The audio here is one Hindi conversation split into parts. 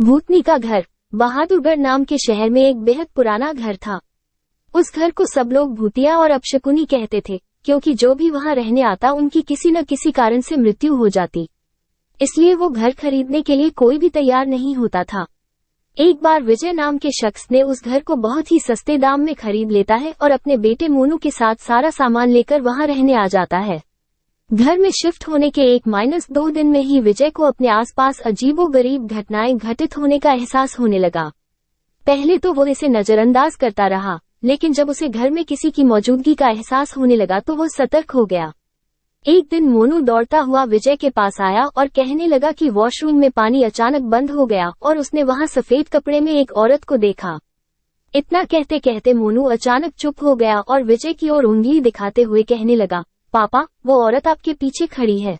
भूतनी का घर। बहादुरगढ़ नाम के शहर में एक बेहद पुराना घर था। उस घर को सब लोग भूतिया और अपशकुनी कहते थे, क्योंकि जो भी वहां रहने आता उनकी किसी न किसी कारण से मृत्यु हो जाती। इसलिए वो घर खरीदने के लिए कोई भी तैयार नहीं होता था। एक बार विजय नाम के शख्स ने उस घर को बहुत ही सस्ते दाम में खरीद लेता है और अपने बेटे मोनू के साथ सारा सामान लेकर वहां रहने आ जाता है। घर में शिफ्ट होने के 1-2 दिन में ही विजय को अपने आसपास अजीबोगरीब घटनाएं घटित होने का एहसास होने लगा। पहले तो वो इसे नजरअंदाज करता रहा, लेकिन जब उसे घर में किसी की मौजूदगी का एहसास होने लगा तो वो सतर्क हो गया। एक दिन मोनू दौड़ता हुआ विजय के पास आया और कहने लगा कि वॉशरूम में पानी अचानक बंद हो गया और उसने वहां सफेद कपड़े में एक औरत को देखा। इतना कहते कहते मोनू अचानक चुप हो गया और विजय की ओर उंगली दिखाते हुए कहने लगा, पापा, वो औरत आपके पीछे खड़ी है।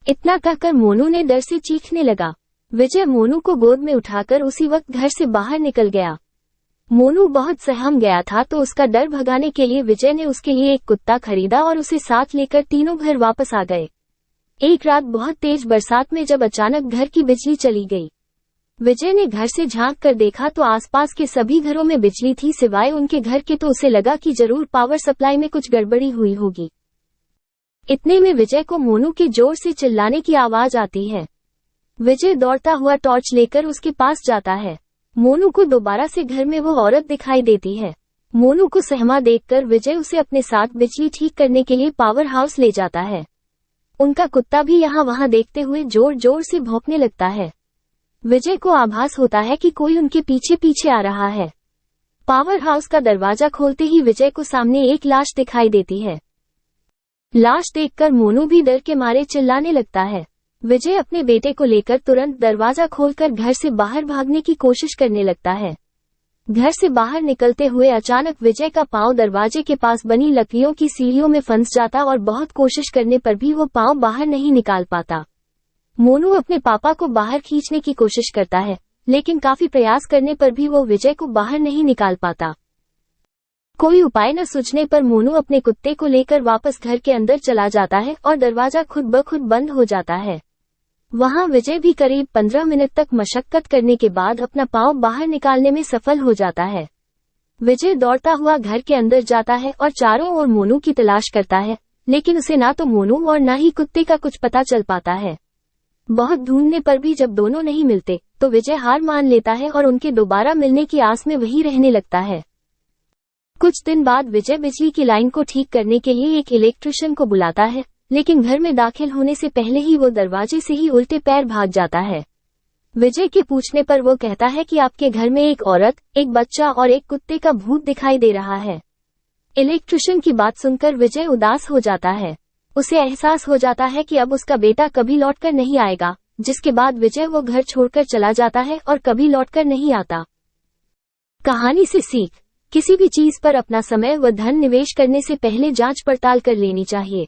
इतना कहकर मोनू ने डर से चीखने लगा। विजय मोनू को गोद में उठाकर उसी वक्त घर से बाहर निकल गया। मोनू बहुत सहम गया था, तो उसका डर भगाने के लिए विजय ने उसके लिए एक कुत्ता खरीदा और उसे साथ लेकर तीनों घर वापस आ गए। एक रात बहुत तेज बरसात में जब अचानक घर की बिजली चली गई, विजय ने घर से झांक कर देखा तो आसपास के सभी घरों में बिजली थी सिवाय उनके घर के। तो उसे लगा कि जरूर पावर सप्लाई में कुछ गड़बड़ी हुई होगी। इतने में विजय को मोनू के जोर से चिल्लाने की आवाज आती है। विजय दौड़ता हुआ टॉर्च लेकर उसके पास जाता है। मोनू को दोबारा से घर में वो औरत दिखाई देती है। मोनू को सहमा देखकर विजय उसे अपने साथ बिजली ठीक करने के लिए पावर हाउस ले जाता है। उनका कुत्ता भी यहाँ वहाँ देखते हुए जोर जोर से भौंकने लगता है। विजय को आभास होता है कि कोई उनके पीछे पीछे आ रहा है। पावर हाउस का दरवाजा खोलते ही विजय को सामने एक लाश दिखाई देती है। लाश देखकर मोनू भी डर के मारे चिल्लाने लगता है। विजय अपने बेटे को लेकर तुरंत दरवाजा खोलकर घर से बाहर भागने की कोशिश करने लगता है। घर से बाहर निकलते हुए अचानक विजय का पांव दरवाजे के पास बनी लकड़ियों की सीढ़ियों में फंस जाता और बहुत कोशिश करने पर भी वो पांव बाहर नहीं निकाल पाता। मोनू अपने पापा को बाहर खींचने की कोशिश करता है, लेकिन काफी प्रयास करने पर भी वो विजय को बाहर नहीं निकाल पाता। कोई उपाय न सूझने पर मोनू अपने कुत्ते को लेकर वापस घर के अंदर चला जाता है और दरवाजा खुद ब खुद बंद हो जाता है। वहां विजय भी करीब 15 मिनट तक मशक्कत करने के बाद अपना पांव बाहर निकालने में सफल हो जाता है। विजय दौड़ता हुआ घर के अंदर जाता है और चारों ओर मोनू की तलाश करता है, लेकिन उसे ना तो मोनू और ना ही कुत्ते का कुछ पता चल पाता है। बहुत ढूंढने पर भी जब दोनों नहीं मिलते तो विजय हार मान लेता है और उनके दोबारा मिलने की आस में वहीं रहने लगता है। कुछ दिन बाद विजय बिजली की लाइन को ठीक करने के लिए एक इलेक्ट्रिशियन को बुलाता है, लेकिन घर में दाखिल होने से पहले ही वो दरवाजे से ही उल्टे पैर भाग जाता है। विजय के पूछने पर वो कहता है कि आपके घर में एक औरत, एक बच्चा और एक कुत्ते का भूत दिखाई दे रहा है। इलेक्ट्रिशियन की बात सुनकर विजय उदास हो जाता है। उसे एहसास हो जाता है कि अब उसका बेटा कभी लौटकर नहीं आएगा, जिसके बाद विजय वो घर छोड़कर चला जाता है और कभी लौटकर नहीं आता। कहानी से सीख: किसी भी चीज पर अपना समय व धन निवेश करने से पहले जांच पड़ताल कर लेनी चाहिए।